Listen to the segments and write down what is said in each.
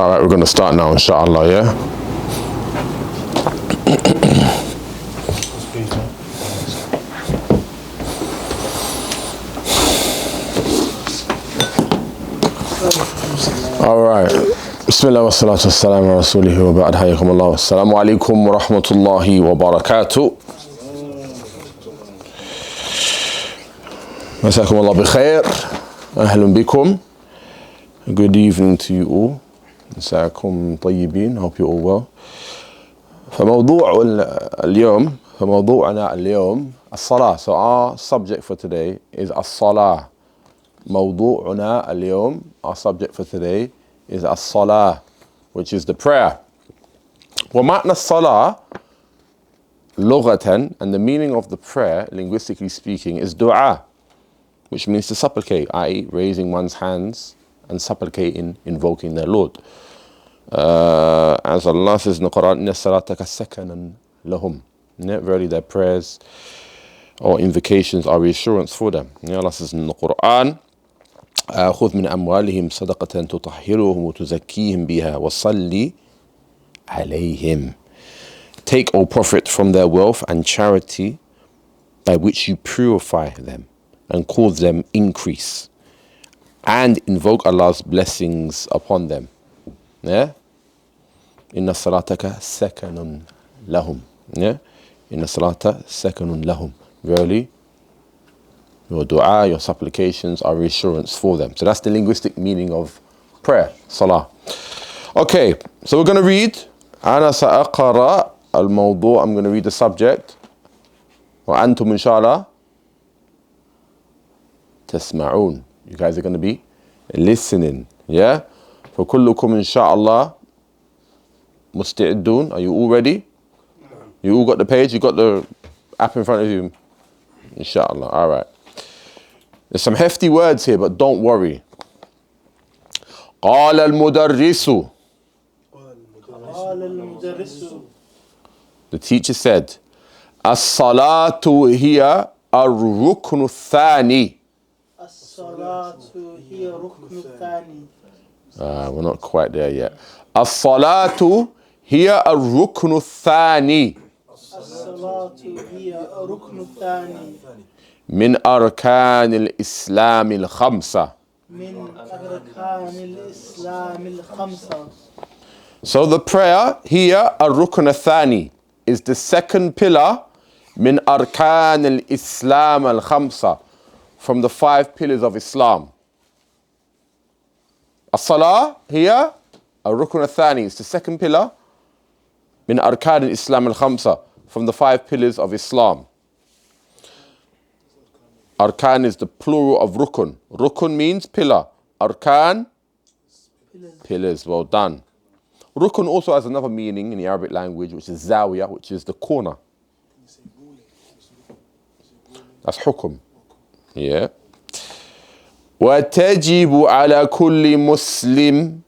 Alright, we're going to start now, inshallah, yeah? Alright. Bismillah wa salatu wa salam wa rasulihi wa ba'd. Hayyakum Allah. Assalamu alaikum wa rahmatullahi wa barakatuh. Masakum Allah bi khair. Ahlun bikum. Good evening to you all. مساكم طيبين. Hope you're all well. فموضوعنا اليوم الصلاة. So our subject for today is الصلاة. موضوعنا اليوم, our subject for today is الصلاة, which is the prayer. ومعنى الصلاة لغة, and the meaning of the prayer, linguistically speaking, is dua, which means to supplicate, i.e. raising one's hands and supplicating, invoking their Lord. As Allah says in the Quran, إِنَّ الصَّلَاةَ كَسَّكَنًا لَهُمْ. Verily their prayers or invocations are reassurance for them. Allah says in the Quran, خُذْ مِنْ أَمْوَالِهِمْ صَدَقَةً تُطَهِّرُهُمْ وَتُزَكِّيهِمْ بِهَا وَصَلِّ عَلَيْهِمْ. Take, O Prophet, from their wealth and charity by which you purify them and cause them increase, and invoke Allah's blessings upon them. Yeah? Inna salataka sakanun lahum. Yeah? Inna salata sakanun lahum. Verily, your dua, your supplications are reassurance for them. So that's the linguistic meaning of prayer, salah. Okay, so we're going to read. Ana sa'aqara al-mawdu'. I'm going to read the subject. Wa antum inshallah tasma'un. You guys are going to be listening. Yeah? فَكُلُّكُمْ inshallah مُسْتِعِدُّونَ. Are you all ready? You all got the page? You got the app in front of you? Inshallah. All right. There's some hefty words here, but don't worry. قال المدرس. The teacher said, الصلاة هي الركن الثاني. We're not quite there yet. الصلاة هي الركن الثاني من أركان الإسلام الخمسة. So the prayer here, الركن الثاني, is the second pillar من أركان الإسلام الخمسة, from the 5 pillars of Islam. الصلاة هي الركن الثاني, is the second pillar من أركان الإسلام الخمسة, from the 5 pillars of Islam. Arkan is the plural of rukun. Rukun means pillar. Arkan, pillars. Well done. Rukun also has another meaning in the Arabic language, which is zawiyah, which is the corner. That's hukum. Yeah. وتجب على كل مسلم.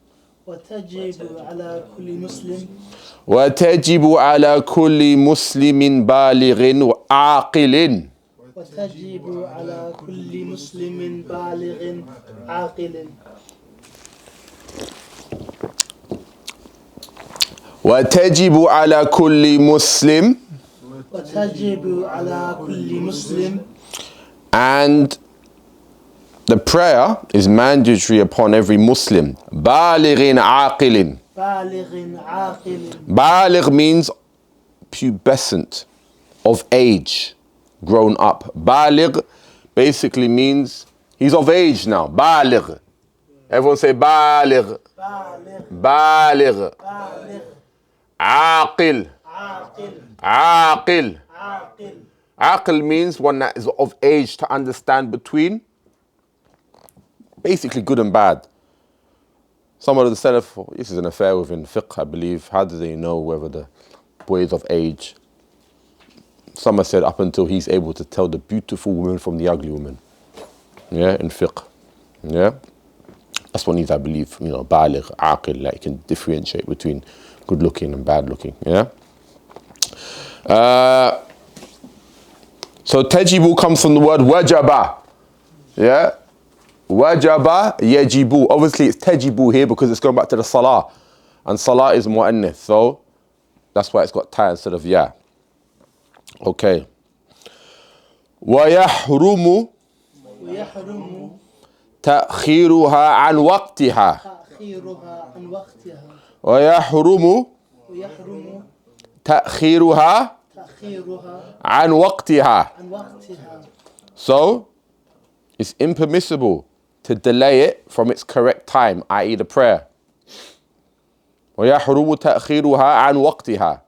وتجب على كل مسلم بالغ وعاقل. وتجب على كل مسلم بالغ عاقل. وتجب على كل مسلم. وتجب على كل مسلم. And the prayer is mandatory upon every Muslim. بالغ عاقل. بالغ عاقل. بالغ means pubescent, of age, grown up. Baligh basically means he's of age now. Baligh. Everyone say baligh. Baligh. Aqil. Aqil. Aqil means one that is of age to understand between basically good and bad. Some of the Salaf, this is an affair within fiqh, I believe. How do they know whether the boy is of age? Some have said up until he's able to tell the beautiful woman from the ugly woman. Yeah, in fiqh. Yeah? That's what needs, I believe, baligh, aqil, like can differentiate between good looking and bad looking. Yeah? So tajibu comes from the word wajaba. Yeah? Wajaba yajibu. Obviously it's tajibu here because it's going back to the salah. And salah is mu'annith, so that's why it's got ta instead of ya. Okay. ويحرم تأخيرها عن وقتها. ويحرم تأخيرها عن وقتها. So, it's impermissible to delay it from its correct time, i.e. the prayer. ويحرم تأخيرها عن وقتها.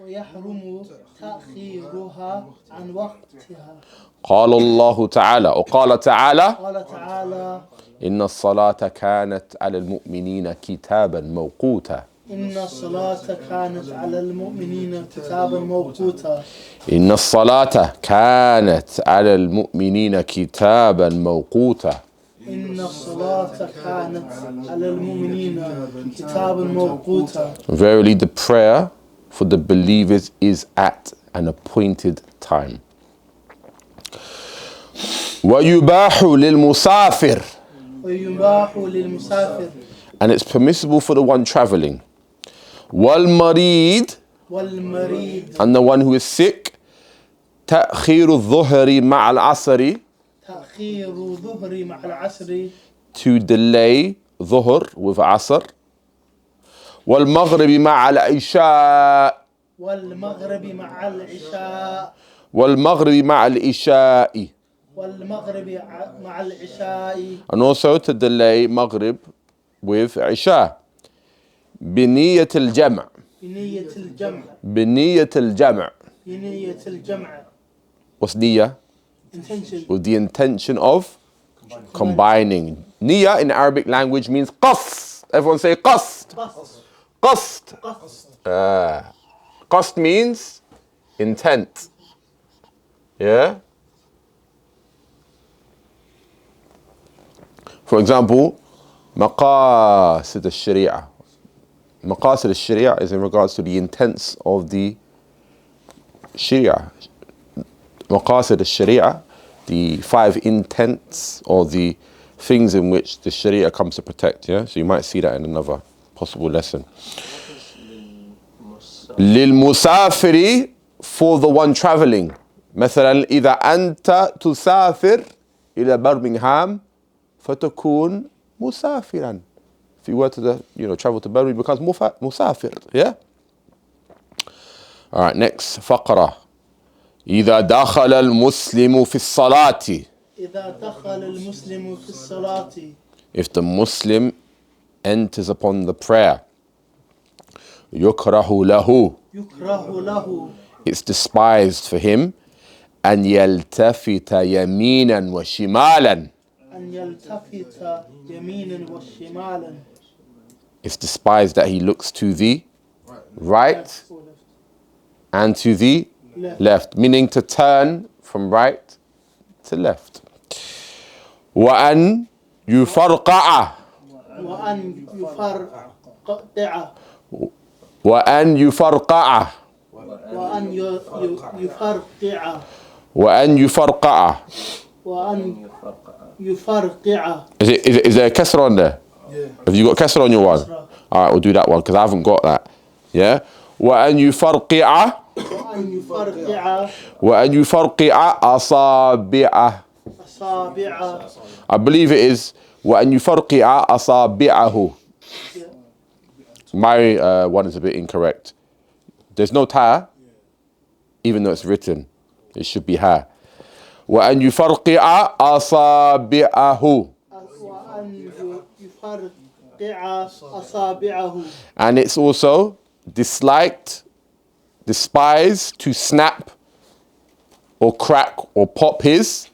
ويحرم تأخيرها عن وقتها. قال الله تعالى وقال تعالى قال تعالى إن الصلاة كانت على المؤمنين كتابا موقوتا. إن الصلاة كانت على المؤمنين كتابا موقوتا. إن الصلاة كانت على المؤمنين كتابا موقوتا. إن الصلاة كانت على المؤمنين كتابا موقوتا. Verily the prayer for the believers is at an appointed time. ويباح للمسافر. ويباح للمسافر. And it's permissible for the one traveling. والمريض. والمريض. And the one who is sick. تأخير الظهر مع العصر. تأخير ظهر مع العصر. To delay ظهر with عصر. والمغرب مع العشاء. والمغرب مع العشاء. والمغرب مع العشاء. والمغرب مع العشاء. And also to delay maghrib with عشاء. بنية الجمع. بنية الجمع. بنية الجمع. بنية الجمع. What's نية? Intention. With the intention of combining. Niyyah in Arabic language means qasd. Everyone say qasd. قصد. Qasd. Qasd means intent. Yeah? For example, maqasid al-sharia. Maqasid al-sharia is in regards to the intents of the sharia. Maqasid al-sharia, the 5 intents or the things in which the sharia comes to protect. Yeah, so you might see that in another possible lesson. للمسافر, for the one traveling. مثلا إذا أنت تسافر إلى برمنغهام فتكون مسافرا. If you were to travel to Birmingham, it becomes مسافر. Yeah. All right. Next فقرة. إذا دخل المسلم في الصلاة. إذا دخل المسلم في الصلاة. If the Muslim enters upon the prayer. يكره له. يكره له. It's despised for him. أن يلتفت يمينا وشمالا. أن يلتفت يمينا وشمالا. It's despised that he looks to the right and to the left, meaning to turn from right to left. وأن يفرقع. وأن يفرقع. وأن يفرقع. وأن يفرقع. وأن يفرقع. وأن يفرقع. Is there a kasra on there? Yeah. Have you got kasra on your one? All right, we'll do that one because I haven't got that. Yeah. وأن يفرقع. وأن يفرقع. وأن يفرقع أصابعه. أصابعه. I believe it is وأن يفرقع أصابعه. My one is a bit incorrect. There's no ta, even though it's written. It should be ha. وأن يفرقع أصابعه. وأن يفرقع أصابعه. And it's also disliked, despised to snap or crack or pop his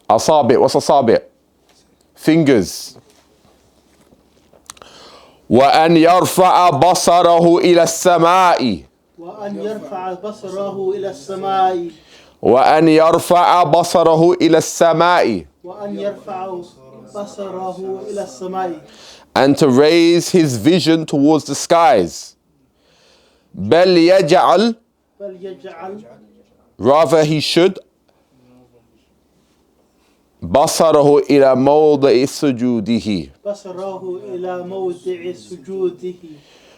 asabi'. What's asabi'? Fingers. وأن يرفع بصره إلى السماء. وأن يرفع بصره إلى السماء. وأن يرفع بصره إلى السماء. وأن يرفع بصره إلى السماء. And to raise his vision towards the skies. بل يجعل. بل يجعل. Rather he should. بصره إلى موضع سجوده بصره إلى موضع سجوده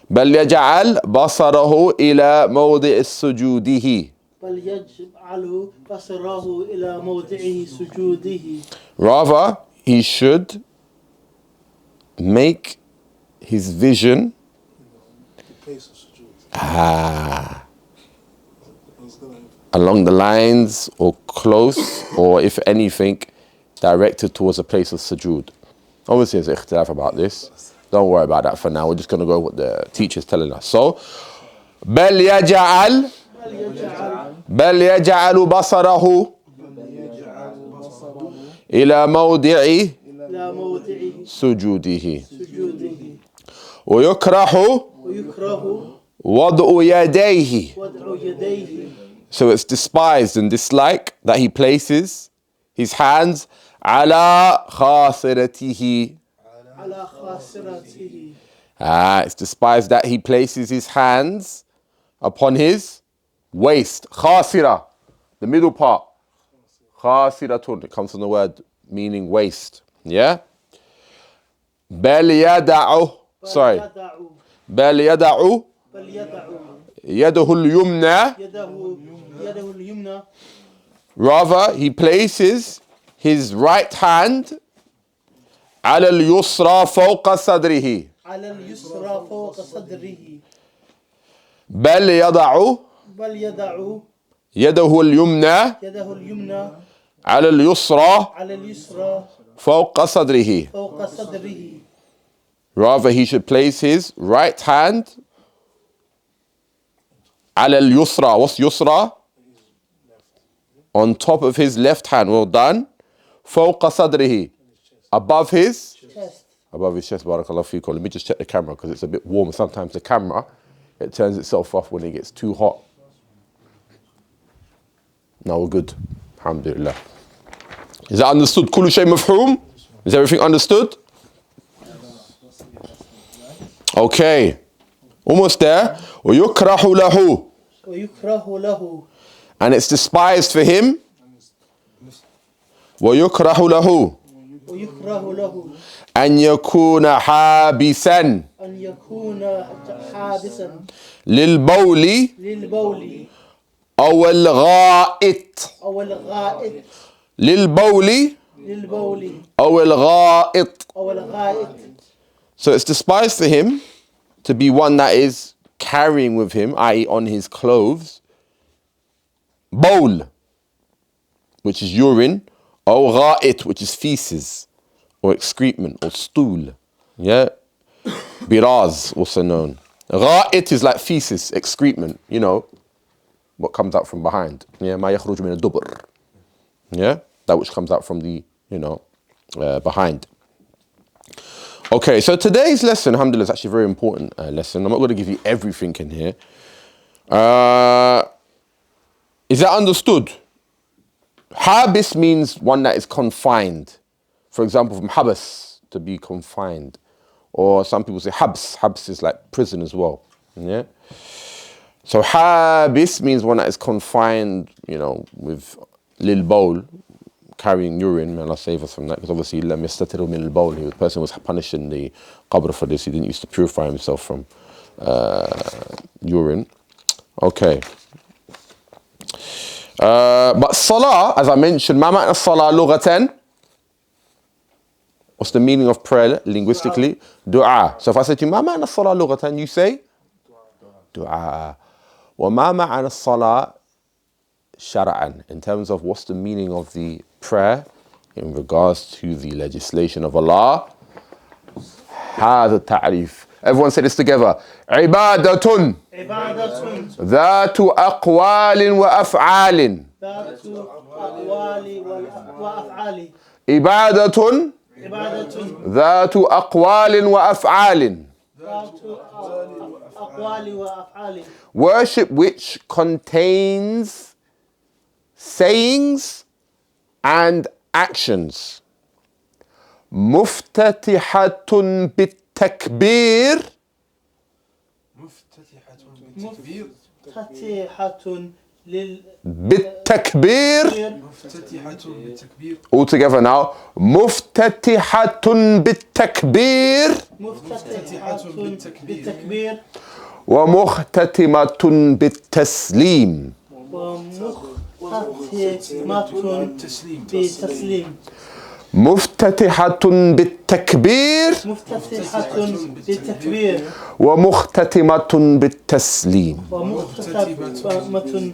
بل يجعل بصره إلى موضع سجوده بل يجعل بصره إلى موضع سجوده. Rather, he should make his vision along the lines or close, or if anything, directed towards a place of sujood. Obviously, there's ikhtilaf about this. Don't worry about that for now. We're just going to go with what the teacher's telling us. So, بل يجعل بصره إلى موضع سجوده ويكره وضع يديه. So it's despised and disliked that he places his hands على خاصرته. It's despised that he places his hands upon his waist. Khasira, the middle part. Khasiratun, it comes from the word meaning waist. Yeah? بل يدع يده اليمنى. Rather, he places his right hand على اليسرى فوق صدره. بل يضع يده اليمنى على اليسرى فوق صدره. Rather, he should place his right hand على اليسرى. What's يسرى? On top of his left hand. Well done. فوق صدره. Above his chest. Above his chest. Barakallahu feekum. Let me just check the camera because it's a bit warm. Sometimes the camera, it turns itself off when it gets too hot. Now we're good. Alhamdulillah. Is that understood? كل شيء مفهوم? Is everything understood? Okay. Almost there. ويكره له. And it's despised for him. ويكره له أن يكون حابسا للبول أو الغائط للبول أو الغائط. So it's despised for him to be one that is carrying with him, i.e. on his clothes, bowl, which is urine, or غائط, which is feces, or excrement, or stool. Yeah? Biraz, also known. غائط is like feces, excrement, you know, what comes out from behind. Yeah? ما يخرج من الدبر. Yeah? That which comes out from the, you know, behind. Okay, so today's lesson, alhamdulillah, is actually a very important lesson. I'm not going to give you everything in here. Is that understood? Habis means one that is confined. For example, from habas, to be confined. Or some people say habs. Habs is like prison as well. Yeah. So habis means one that is confined, you know, with lil bowl, carrying urine. May Allah save us from that. Because obviously, lam yastatiru min al bowl. The person was punished in the qabr for this. He didn't used to purify himself from urine. Okay. But salah, as I mentioned, ma ma'na salah lughatan? What's the meaning of prayer linguistically? Dua. So if I say to you, ma ma'na salah lughatan, you say? Dua. Wa ma ma'na salah shara'an, in terms of what's the meaning of the prayer in regards to the legislation of Allah. هذا التعريف. Everyone say this together. عبادة ذات أقوال وأفعال. عبادة ذات أقوال وأفعال. Worship which contains sayings and actions. مفتتحة بالتكبير. مفتتحة بالتكبير. مفتتحة بالتكبير. All together now. مفتتحة بالتكبير. مفتتحة بالتكبير. ومختتمة بالتسليم. ومختتمة بالتسليم. مفتتحة بالتكبير. مفتتحة بالتكبير. ومختتمة بالتسليم. ومختتمة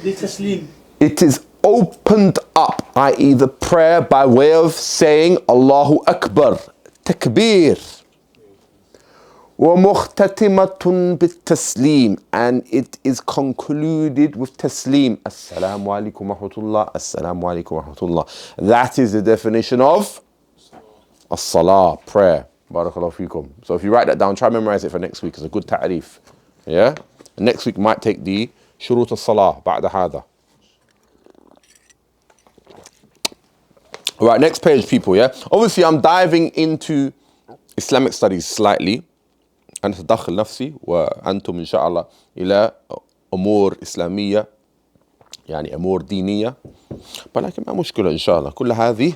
بالتسليم. It is opened up, i.e. the prayer by way of saying Allahu Akbar, takbir. ومختتمة بالتسليم, and it is concluded with taslim. Assalamu alaikum wa rahmatullah, assalamu alaikum wa rahmatullah. That is the definition of as-salah, prayer. Barakallahu feekum. So if you write that down, try to memorize it for next week. It's a good ta'rif. Yeah? And next week might take the shurut as-salah بعد هذا. All right, next page, people, yeah? Obviously, I'm diving into Islamic studies slightly. أنا أتدخل نفسي وأنتم إن شاء الله إلى أمور إسلامية يعني أمور دينية ولكن ما مشكلة إن شاء الله كل هذه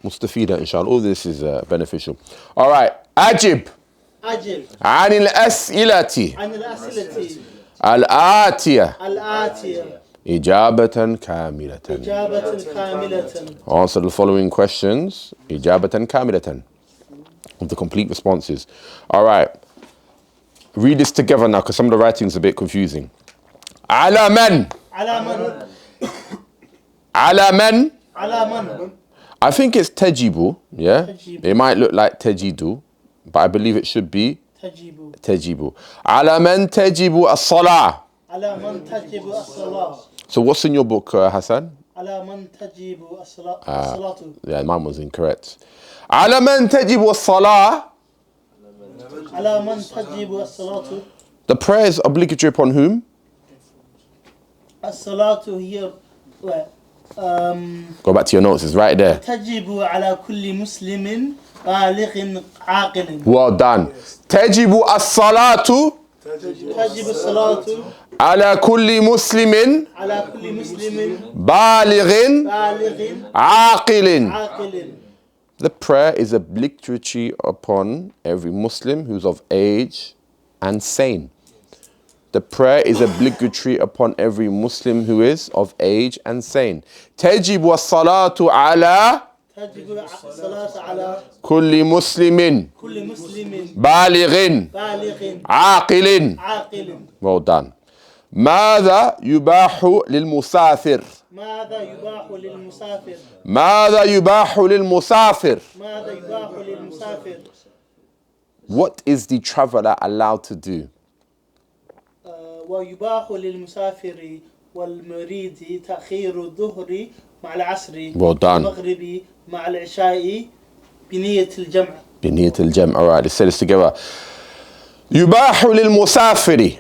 مستفيدة إن شاء الله. All this is beneficial. All right, أجب عن الأسئلة الآتية إجابة كاملة. Answer the following questions إجابة كاملة, with the complete responses. All right, read this together now because some of the writing is a bit confusing. على من. I think it's tajibu, yeah? It might look like tajidu, but I believe it should be tajibu. على من تجب الصلاة. So what's in your book, Hassan? على من تجب الصلاة. Yeah, mine was incorrect. على من تجب الصلاة. على من تجب الصلاة. The prayer is obligatory upon whom? الصلاة هي Go back to your notes, it's right there. تجب على كل مسلم بالغ عاقل. Well done. تجب الصلاة تجب الصلاة على كل مسلم بالغ عاقل. The prayer is obligatory upon every Muslim who's of age and sane. The prayer is obligatory upon every Muslim who is of age and sane. تجب الصلاة على كل مسلم بالغ عاقل. Well done. ماذا يباح للمسافر. ماذا يباح للمسافر. What is the traveler allowed to do? ويباح للمسافر والمريض تأخير الظهر مع العصر والمغرب مع العشاء بنية الجمع. بنية الجمع. All right, let's say this together. يباح للمسافر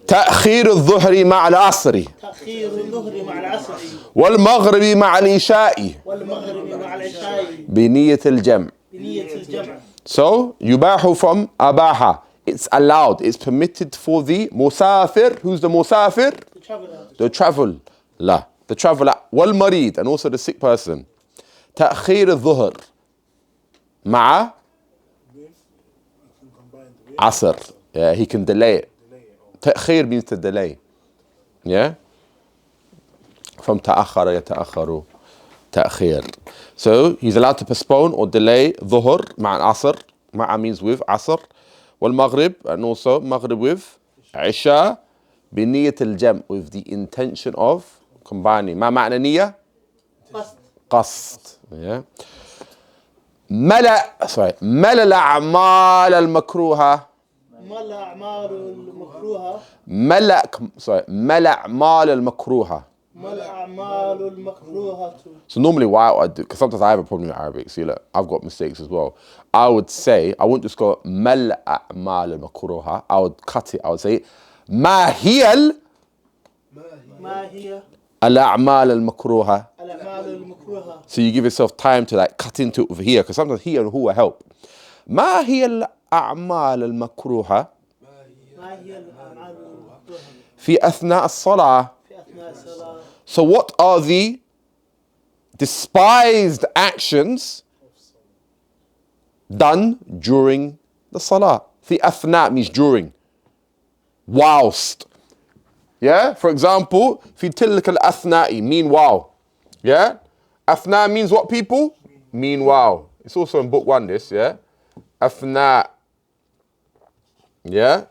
تأخير الظهر مع العصر والمغرب مع العشاء بنية الجمع. So يباح from أباحة. It's allowed, it's permitted for the musafir. Who's the musafir? The traveler. The traveler. والمريض, and also the sick person. تأخير الظهر مع عصر. Yeah, he can delay it. تأخير means to delay. Yeah? From تأخر يتأخر تأخير. So he's allowed to postpone or delay ظهر مع العصر. مع means with عصر. والمغرب, and also maghrib with عشاء بنية الجمع, with the intention of combining. ما معنى نية؟ قصد. Yeah. ملأ الأعمال المكروهة. ملأ أعمال المكروهة. So normally what I do, because sometimes I have a problem with Arabic, see look, I've got mistakes as well. I would say, I wouldn't just go ملأ أعمال المكروهة, I would cut it, I would say ما هي الأعمال المكروهة. So you give yourself time to like cut into it over here, because sometimes here and who will help. ما هي الأعمال المكروهة في أثناء الصلاة. في أثناء الصلاة. So what are the despised actions done during the salah? في أثناء means during. Whilst. Yeah? For example, في تلك الأثناء, meanwhile. Yeah? أثناء means what, people? Meanwhile. It's also in book 1, this, yeah? أثناء. Yeah?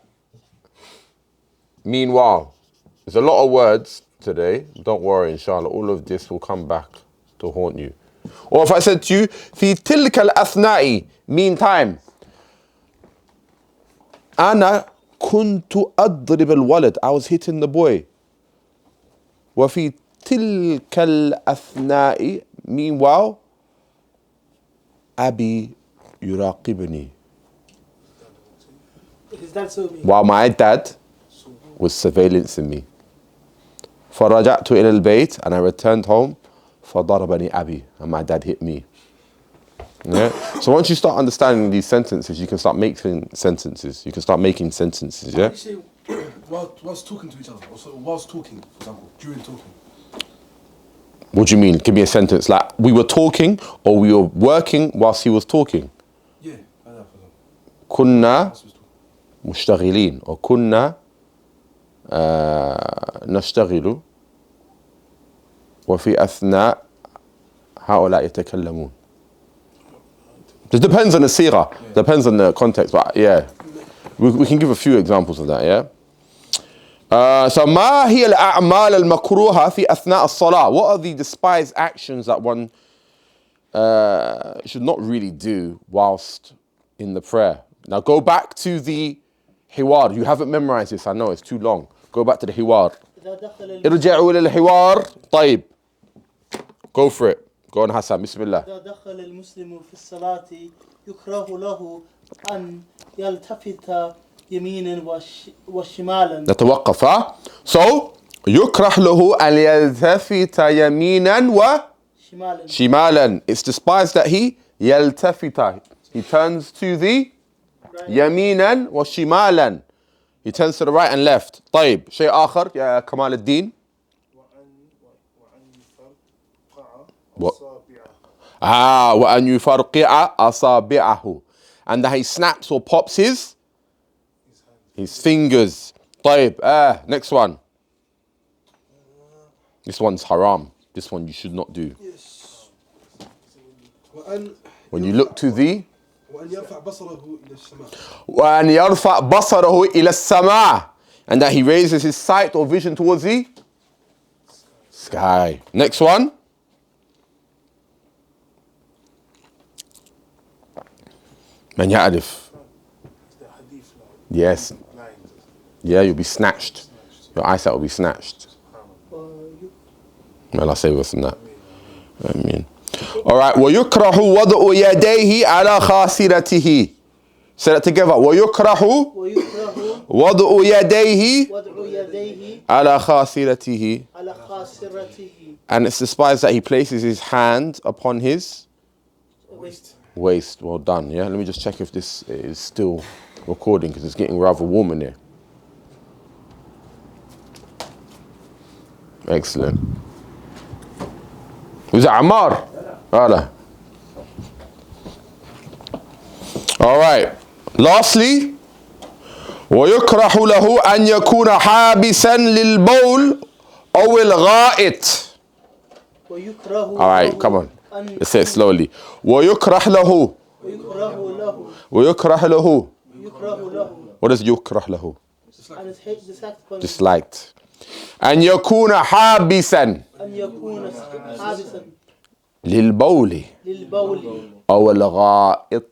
Meanwhile. There's a lot of words today. Don't worry, inshallah. All of this will come back to haunt you. Or if I said to you, في تلك الأثناء, meantime. أنا كنت أضرب الولد. I was hitting the boy. وفي تلك الأثناء, meanwhile, أبي يراقبني. Is that so? While my dad was surveillancing me. فرجعت إلى البيت, and I returned home. فضربني أبي, and my dad hit me. Yeah. So once you start understanding these sentences, you can start making sentences. You can start making sentences. Yeah. You say whilst talking to each other, or so whilst talking, for example, during talking. What do you mean? Give me a sentence. Like we were talking, or we were working whilst he was talking. Yeah, like that, for example. كنا Whilst he was talking. مشتغلين, or كنا نشتغل وفي أثناء هؤلاء يتكلمون. It depends on the sira, depends on the context, but yeah, we can give a few examples of that, yeah? So ما هي الأعمال المكروهة في أثناء الصلاة? What are the despised actions that one should not really do whilst in the prayer? Now go back to the hiwar. You haven't memorized this, I know, it's too long. Go back to the hiwar. ارجعوا إلى الحوار. طيب. Go for it. Go on, Hassan. Bismillah. إذا دخل المسلم في الصلاة يكره له أن يلتفت يمينا وشمالا. نتوقف, ها? So, يكره له أن يلتفت يمينا وشمالا. It's despised that he يلتفت. He turns to the يمينا وشمالا. He turns to the right and left. طيب. شيء آخر يا كمال الدين. وأن يفرقع أصابعه. And that he snaps or pops his fingers. طيب. Next one. This one's haram. This one you should not do. When you look to the وأن يرفع بصره إلى السماء. وأن يرفع بصره إلى السماء. And that he raises his sight or vision towards the sky. Next one. من يعرف. Yes. Yeah, you'll be snatched. Your eyesight will be snatched. May Allah save us from that. Ameen. All right. ويكره وضع يديه على خاصرته. Say that together. ويكره وضع يديه على خاصرته. And it's despised that he places his hand upon his waist. Well done. Yeah. Let me just check if this is still recording because it's getting rather warm in here. Excellent. Who's that? Ammar? All right. Lastly, ويكره له أن يكون حابسا للبول أو الغائط. All right, come on. Let's say it slowly. ويكره له. ويكره له. What does يكره له? Disliked. أن يكون حابسا للبول أو الغائط.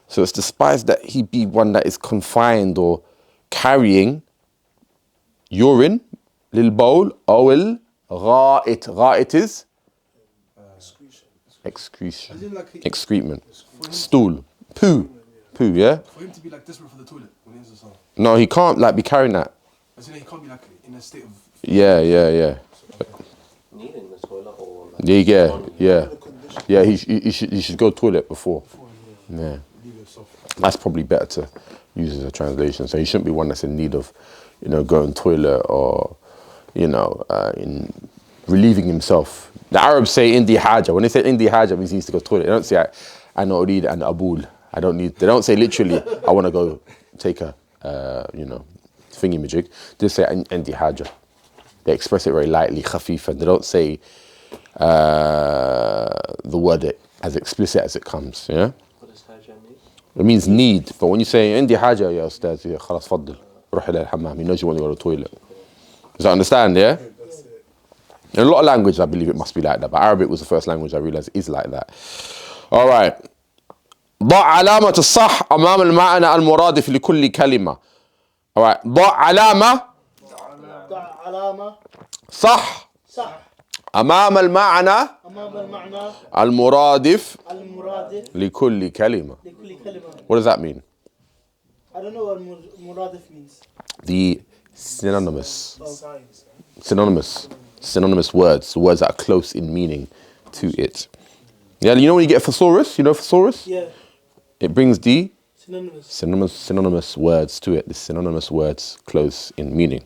So it's despised that he be one that is confined or carrying urine. للبول أو الغائط. غائط is excrement. Stool. Poo, yeah? For him to be like desperate for the toilet when he enters the salah. No, he can't like be carrying that. As in, he can't be like in a state of... Yeah. Needing the toilet or like... Yeah. Yeah, he should go toilet before. Yeah. That's probably better to use as a translation. So he shouldn't be one that's in need of, going toilet or, in relieving himself. The Arabs say indi haja. When they say indi haja, it means he needs to go to the toilet. They don't say ana urid an abul. They don't say literally, I want to go take a, thingy majig. They say indi haja. They express it very lightly, khafifan. They don't say the word as explicit as it comes. Yeah. What does haja mean? It means need. But when you say indi haja, ya ustaz, ya khalas faddal, ruh ila al-hammam. He knows you want to go to the toilet. Does that understand? Yeah. In a lot of languages, I believe it must be like that. But Arabic was the first language I realized is like that. All right. ضع علامة الصح أمام المعنى المرادف لكل كلمة. All right. ضع علامة صح أمام المعنى المرادف لكل كلمة. What does that mean? I don't know what muradif means. The synonymous words, the words that are close in meaning to it. Yeah, you know when you get a thesaurus, thesaurus? Yeah. It brings the Synonymous words to it, the synonymous words close in meaning.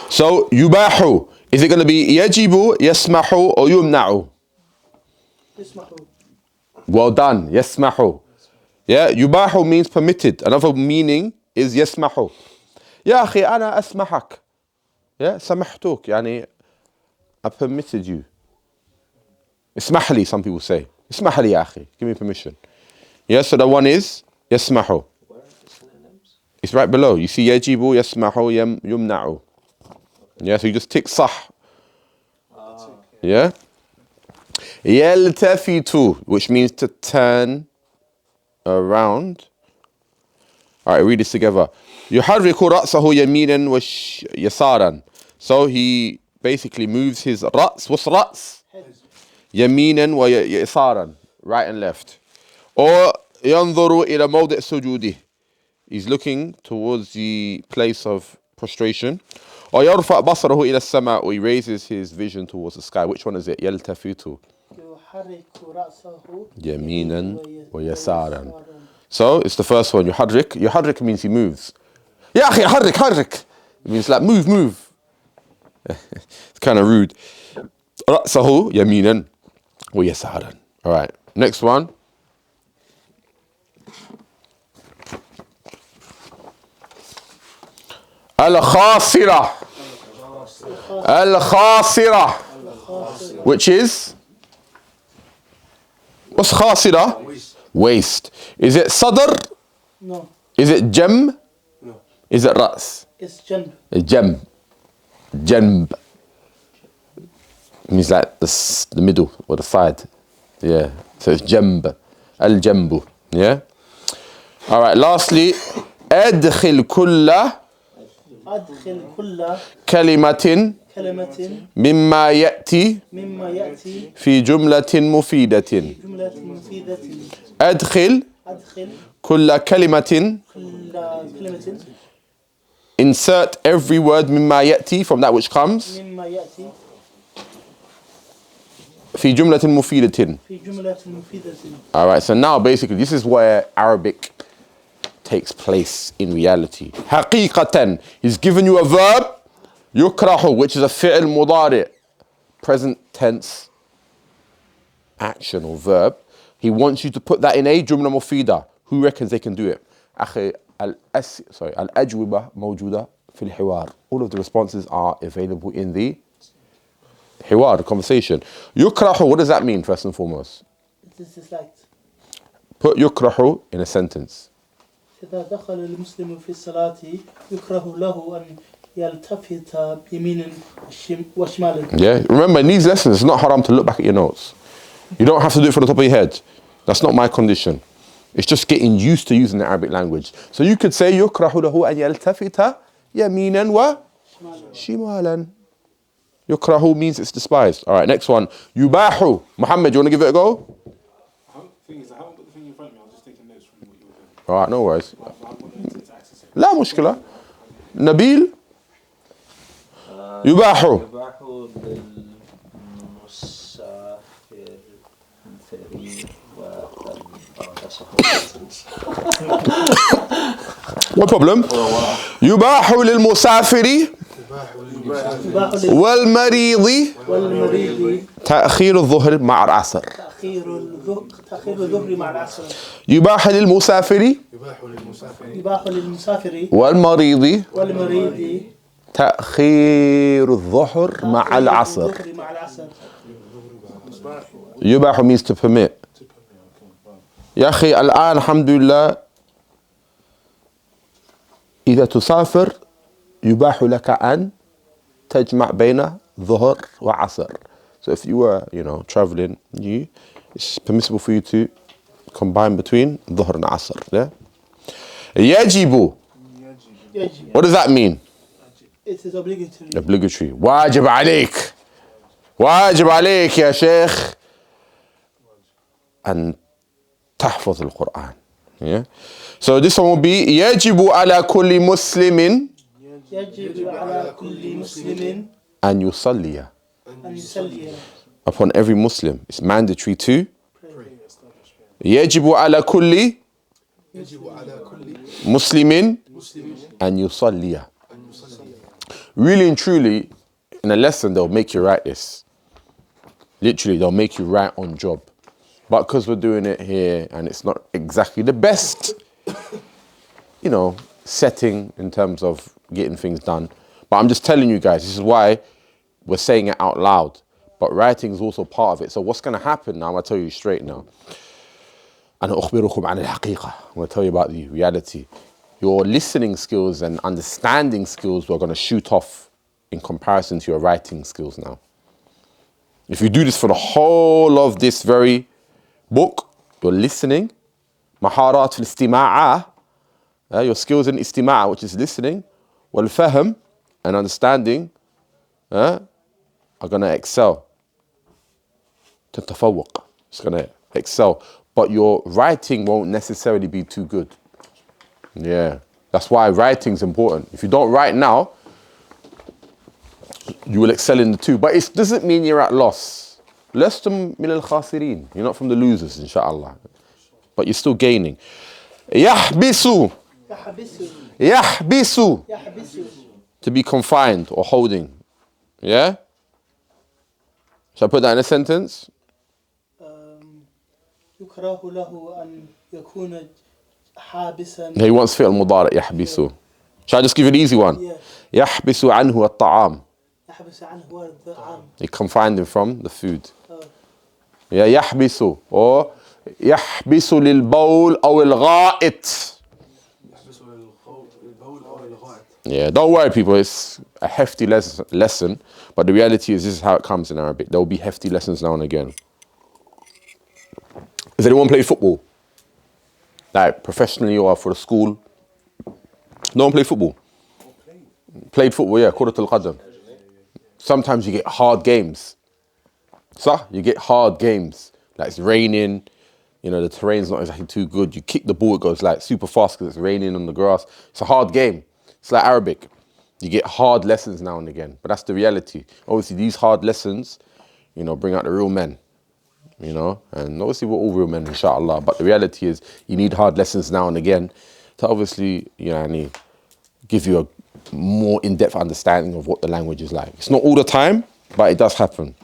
So, yubahu, is it going to be yajibu, yasmahu, or yumna'u? Yasmahu. Well done, yasmahu. Yeah, yubahu means permitted. Another meaning is yasmahu. Ya akhi, ana asmahak. Yeah, samahtuk, yani, I permitted you. Ismahli, some people say. Ismahli, ya akhi, give me permission. Yeah, so the one is yasmahu. Where are the synonyms? It's right below. You see yajibu, yasmahu, yumna'u. Yeah, so you just tick sah. Yeah? Yaltafitu, which means to turn around. All right, read this together. Yuharriku ra'sahu yaminan wa yasaran. So he basically moves his ra's. What's ra's? Yaminan wa yasaran. Right and left. Or yanzuru ila mawdi' sujudi. He's looking towards the place of prostration. Or yarfa' basarahu ila as-sama'. Or he raises his vision towards the sky. Which one is it? Yaltafitu. Yaminan wa yasaran. So it's the first one. Yuharrik. Yuharrik means he moves. Ya akhi, harrik. It means like move. It's kind of rude. Ra'sahu yaminan wa yasaran. All right. Next one. Al-khasira. Al-khasira. Which is? What's khasira? Waist. Is it sadr? No. Is it jam? No. Is it ras? It's janb. Janb. Means like the middle or the side. Yeah. So it's jamb. Al-jambu. Yeah. All right. Lastly, adkhil kulla كلمة مما يأتي في جملة مفيدة. أدخل كل كلمة. Insert every word مما يأتي, from that which comes, في جملة مفيدة. All right, so now basically this is where Arabic takes place in reality. حقيقة, he's given you a verb, يكره, which is a fi'l mudari', present tense action or verb. He wants you to put that in a jumla mufida. Who reckons they can do it? أخي الأجوبة موجودة في الحوار. All of the responses are available in the حوار, the conversation. يكره, what does that mean first and foremost? It is disliked. Put يكره in a sentence. إذا دخل المسلم في الصلاة يكره له أن يلتفت بيمين وشمال. Yeah, remember in these lessons it's not haram to look back at your notes. You don't have to do it from the top of your head. That's not my condition. It's just getting used to using the Arabic language. So you could say يكره له أن يلتفت يمينا وشمالا. يكره means it's despised. All right, next one. يباح. Muhammad, you want to give it a go? Thing is, I haven't got the thing in front of me. I was just taking notes from what you were doing. All right, no worries. I haven't got the to access it. لا مشكلة. نبيل. يباح. يباح بالمسافر sentence. No problem. يباح للمسافر والمريض والمريض تأخير الظهر مع العصر. تأخير الظهر مع العصر. يباح للمسافر يباح للمسافر والمريض والمريض تأخير الظهر مع العصر. الظهر مع العصر. يباح means to permit. يا أخي الآن الحمد لله إذا تسافر يباح لك أن تجمع بين ظهر وعصر. So if you were, traveling, it's permissible for you to combine between ظهر and عصر. Yeah? يجب. يجب. What does that mean? It is obligatory. Obligatory. واجب عليك. واجب عليك يا شيخ أن تحفظ القرآن. Yeah? So this one will be يجب على كل مسلم يجب على كل مسلم أن يصلي. أن يصلي. Upon every Muslim, it's mandatory to. يجب على كل مسلم أن يصلي. Really and truly, in a lesson, they'll make you write this. Literally, they'll make you write on job. But because we're doing it here and it's not exactly the best, setting in terms of getting things done. But I'm just telling you guys, this is why we're saying it out loud. But writing is also part of it. So what's going to happen now, I'm going to tell you straight now. أنا أخبركم عن الحقيقة. I'm going to tell you about the reality. Your listening skills and understanding skills are going to shoot off in comparison to your writing skills now. If you do this for the whole of this very book, your listening, مهارات في الاستماع, your skills in istima'a, which is listening, والفهم and understanding, are going to excel. تتفوق. It's going to excel. But your writing won't necessarily be too good. Yeah. That's why writing is important. If you don't write now, you will excel in the two. But it doesn't mean you're at loss. لستم من الخاسرين. You're not from the losers, inshallah. But you're still gaining. يحبس. يحبس. To be confined or holding. Yeah? Shall I put that in a sentence? يكره له أن يكون حابسا. He wants فعل مضارع يحبس. Shall I just give you an easy one? Yeah. يحبس عنه الطعام. يحبس عنه الطعام. He confined him from the food. Yeah, يحبس or يحبس للبول أو الغائط. Yeah, don't worry people, it's a hefty lesson, but the reality is this is how it comes in Arabic. There will be hefty lessons now and again. Does anyone play football? Like professionally or for the school? No one play football? Played football, yeah, كرة القدم. Sometimes you get hard games. You get hard games. Like it's raining, the terrain's not exactly too good. You kick the ball, it goes like super fast because it's raining on the grass. It's a hard game. It's like Arabic. You get hard lessons now and again, but that's the reality. Obviously, these hard lessons, bring out the real men, and obviously we're all real men, inshallah. But the reality is you need hard lessons now and again to obviously, give you a more in-depth understanding of what the language is like. It's not all the time, but it does happen.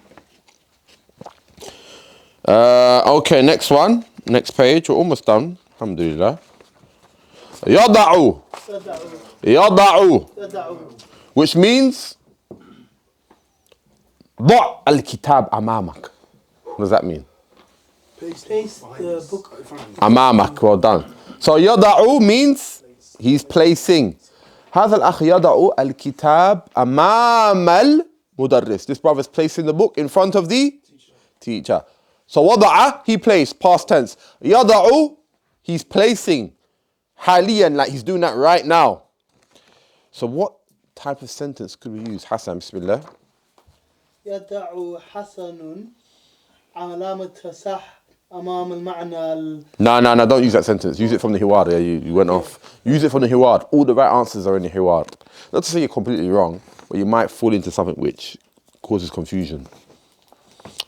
Okay, next one. Next page. We're almost done. Alhamdulillah. يضع. يضع. Which means ضع الكتاب أمامك. What does that mean? Place the book. أمامك. Well done. So يضع means he's placing. هذا الأخ يضع الكتاب أمام المدرس. This brother is placing the book in front of the teacher. So وضع, he placed, past tense. يضع, he's placing. حاليا, like he's doing that right now. So what type of sentence could we use? Hassan, bismillah. يضع حسن علامة صح أمام المعنى. No, don't use that sentence. Use it from the hiwar. Yeah, you went off. Use it from the hiwar. All the right answers are in the hiwar. Not to say you're completely wrong, but you might fall into something which causes confusion.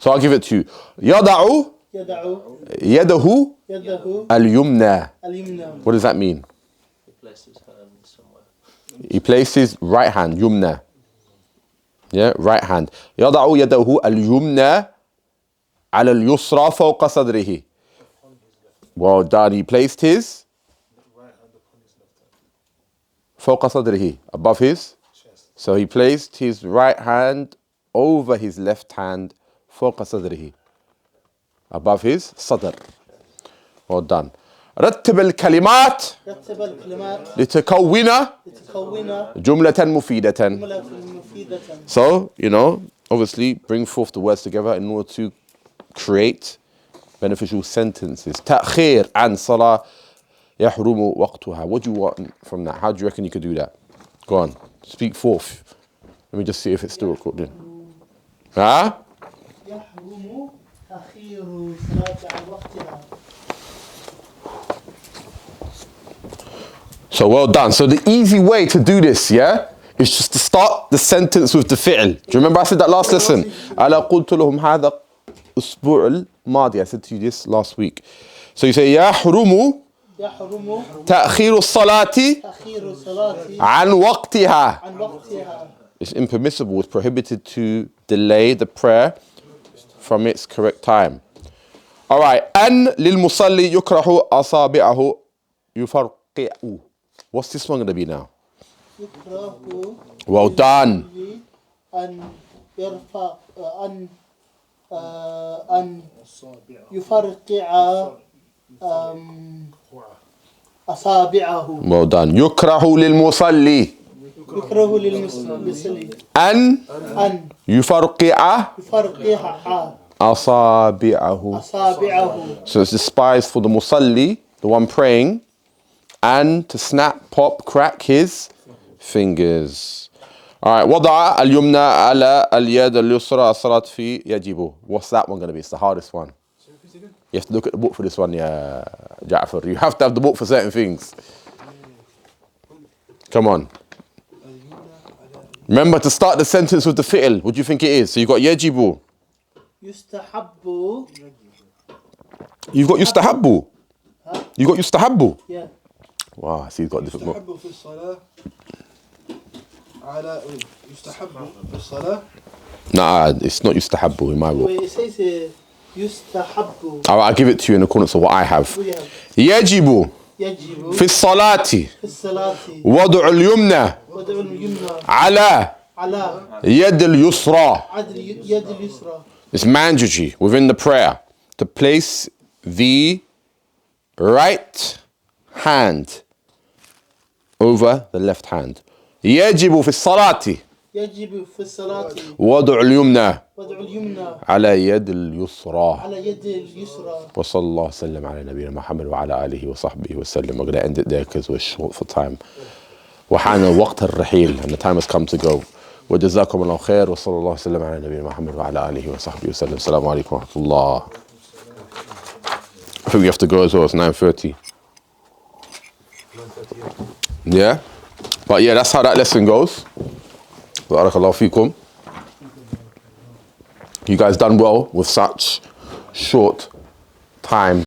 So I'll give it to you. يضع يدعو يده اليمنى. اليمنى. What does that mean? He placed his hand somewhere. He places right hand, yumna. Yeah, right hand. يضع يده اليمنى على اليسرى فوق صدره. Well done. He placed his فوق صدره, above his chest. So he placed his right hand over his left hand فوق صدره, above his صدر. Well done. رتب الكلمات رتب الكلمات لتكون لتكون جملة مفيدة. جملة مفيدة. So, you know, obviously bring forth the words together in order to create beneficial sentences. تأخير عن صلاة يحرم وقتها. What do you want from that? How do you reckon you could do that? Go on, speak forth. Let me just see if it's still recording. Huh? يحرم تأخير صلاة عن وقتها. So well done. So the easy way to do this, yeah, is just to start the sentence with the fi'l. Do you remember I said that last lesson? ألا قلت لهم هذا الأسبوع الماضي. I said to you this last week. So you say يحرم يحرم تأخير الصلاة تأخير الصلاة عن وقتها. عن وقتها. It's impermissible, it's prohibited to delay the prayer from its correct time. All right. أن للمصلي يكره أصابعه يفرقع. What's this one going to be now? يكره Well done. أن يرفع أن يفرقع أصابعه. Well done. يكره للمصلي يكره للمصلي أن يفرقع يفرقع أصابعه. أصابعه. So it's despised for the musalli, the one praying, and to snap, pop, crack his fingers. All right. وضع اليمنى على اليد اليسرى الصلاة في يجب. What's that one going to be? It's the hardest one. You have to look at the book for this one, yeah, Ja'far. You have to have the book for certain things. Come on. Remember to start the sentence with the fi'l. What do you think it is? So you've got yajibu. يستحب. You've got yustahabbu. You've got yustahabbu. Yeah. Wow, see, you've got a different book. يستحب في الصلاة على يستحب في الصلاة. Nah, it's not yustahabbu in my book. Wait, it says يستحب. All right, I'll give it to you in accordance with what I have. We have يجب يجب في الصلاة في الصلاة وضع اليمنى وضع اليمنى على على يد اليسرى. يد اليسرى. It's mandatory within the prayer to place the right hand over the left hand. يجب في الصلاة يجب في الصلاة وضع اليمنى وضع اليمنى على يد اليسرى. على يد اليسرى. وصلى الله وسلم على نبينا محمد وعلى آله وصحبه وسلم. We're going to end it there because we're short for time. وحان وقت الرحيل and the time has come to go. وجزاكم الله خير وصلى الله وسلم على نبينا محمد وعلى آله وصحبه وسلم. السلام عليكم ورحمة الله. I think we have to go as well. It's 9:30. Yeah? But yeah, that's how that lesson goes. Barakallahu feekum. You guys done well with such short time.